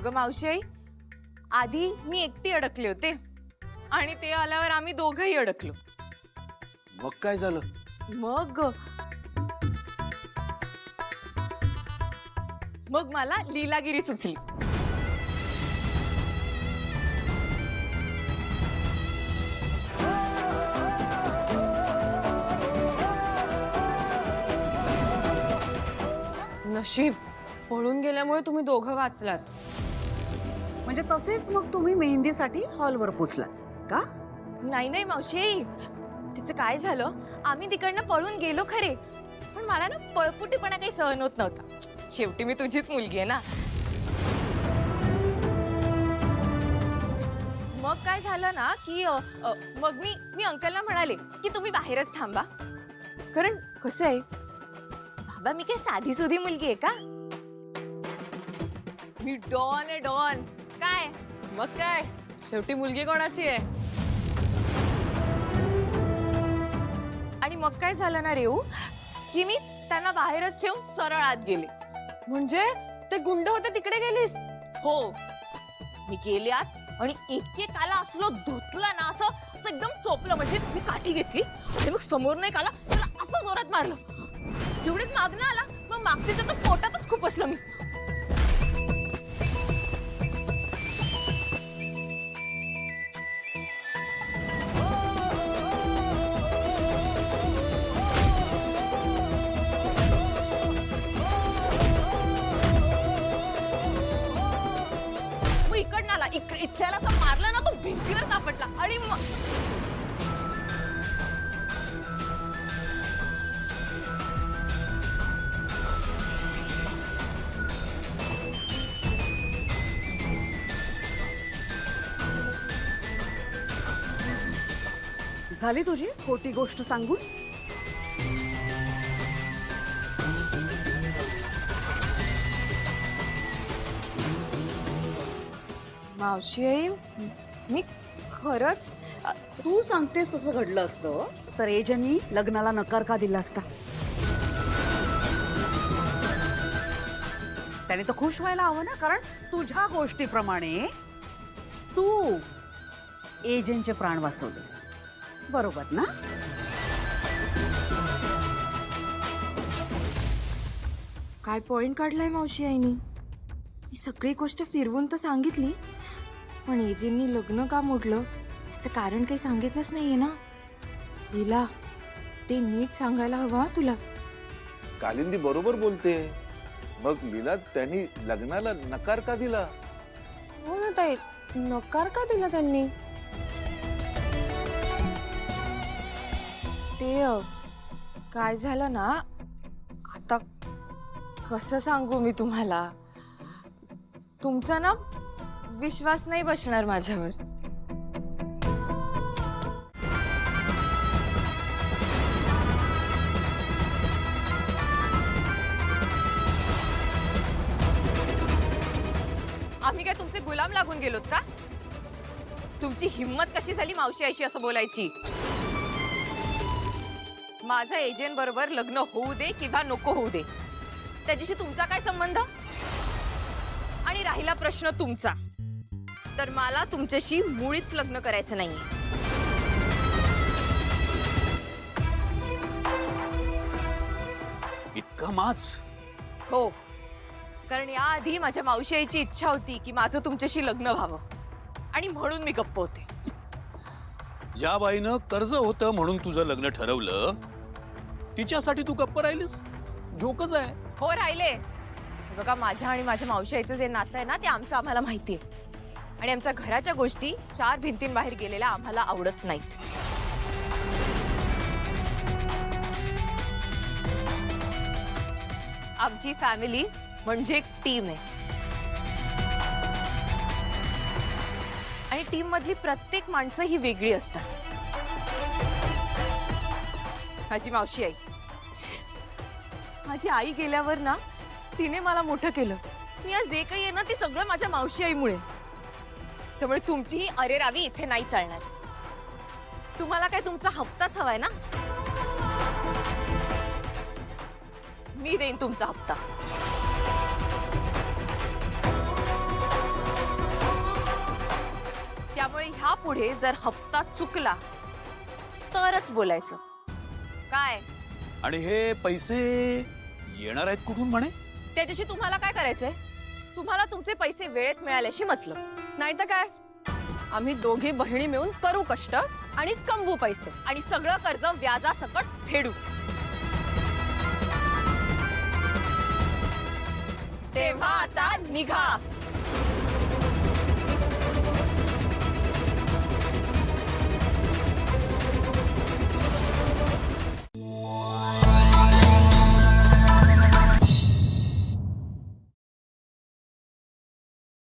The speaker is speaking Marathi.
अगं मावशी, आधी मी एकटी अडकले होते आणि ते आल्यावर आम्ही दोघंही अडकलो. मग काय झालं? मग मग मला लीलागिरी सुचली. नशीब पळून गेल्यामुळे तुम्ही दोघं वाचलात. म्हणजे तसेच मग तुम्ही मेहंदीसाठी हॉलवर पोचलात का? नाही नाही मावशी, तिचं काय झालं, आम्ही तिकडनं पळून गेलो खरे, पण मला ना पळपुटीपणा काही सहन होत नव्हता. शेवटी मी तुझीच मुलगी आहे ना. मग काय झालं ना की मग मी अंकलला म्हणाले की तुम्ही बाहेरच थांबा, कारण कसं आहे बाबा, मी काय साधी सुधी मुलगी आहे का? मी डॉन आहे, डॉन. काय मग काय, शेवटी मुलगी कोणाची आहे? आणि मग काय झालं ना रेऊ, की मी त्यांना बाहेरच ठेवून सरळ आत गेले. म्हणजे ते गुंड होते तिकडे गेलीस? हो, मी गेले आत आणि एकेकाला असलो धुतलं ना, असं असं एकदम चोपलं. म्हणजे मी काठी घेतली आणि मग समोर नाही आला, त्याला असं जोरात मारलं. तेवढेच मागणं आला, मग मागच्या तर पोटातच खूप असलं मी. इकडनं आला, इथल्याला असं मारला ना, तो भिंतीवर सापडला आणि झाली तुझी खोटी गोष्ट सांगून? मावशी आई, मी खरंच तू सांगतेस तसं घडलं असतं तर एजनी लग्नाला नकार का दिला असता? त्याने तर खुश व्हायला हवं ना, कारण तुझ्या गोष्टीप्रमाणे तू एजंटचे प्राण वाचवलेस, बरोबर ना? काय पॉइंट काढलाय मावशी आईनी? ही सगळी गोष्ट फिरवून तर सांगितली, पण एजेंनी लग्न का मोडलं याचं कारण काही सांगितलंच नाहीये ना. लीला, ते नीट सांगायला हवं हा तुला. कालिंदी बरोबर बोलते. मग लीला, त्यांनी लग्नाला नकार का दिला? हो ना ताई, नकार का दिला त्यांनी? ते काय झालं ना, आता कसं सांगू मी तुम्हाला, तुमचा ना विश्वास नाही बसणार माझ्यावर. आम्ही काय तुमचे गुलाम लागून गेलोत का? तुमची हिम्मत कशी झाली मावशी आईशी असं बोलायची? माझं एजंट बरोबर लग्न होऊ दे किंवा नको होऊ दे, त्याच्याशी तुमचा काय संबंध? आणि राहिला प्रश्न तुमचा, तर मला तुमच्याशी मुळीच लग्न करायचं नाहीये. इतका माच? हो, कारण याआधी माझ्या मावशी आईची इच्छा होती की माझं तुमच्याशी लग्न व्हावं, आणि म्हणून मी गप्प होते. ज्या बाईनं कर्ज होतं म्हणून तुझं लग्न ठरवलं, तिच्यासाठी तू गप्प राहिलीस? जोकच आहे. हो, राहिले. बघा, माझ्या आणि माझ्या मावशी आईचं जे नातं आहे ना, ते आमचं आम्हाला माहिती आहे, आणि आमच्या घराच्या गोष्टी चार भिंतींबाहेर गेलेल्या आम्हाला आवडत नाहीत. आमची फॅमिली म्हणजे एक टीम आहे, आणि टीम मधली प्रत्येक माणसं ही वेगळी असतात. माझी मावशी आई, माझी आई गेल्यावर ना, तिने मला मोठं केलं. मी आज जे काही आहे ना, ते सगळं माझ्या मावशी आईमुळे. त्यामुळे तुमची ही अरेरावी इथे नाही चालणार. तुम्हाला काय तुमचा हप्ताच हवाय ना? मी देईन तुमचा हप्ता. पुढे जर हप्ता चुकला तरच बोलायचं. काय आणि हे पैसे येणार आहेत कुठून म्हणे? त्याच्याशी तुम्हाला काय करायचंय? तुम्हाला तुमचे पैसे वेळेत मिळाल्याशी मतलब. नाही तर काय, आम्ही दोघी बहिणी मिळून करू कष्ट आणि कमवू पैसे. आणि सगळं कर्ज व्याजासकट फेडू. तेव्हा आता निघा.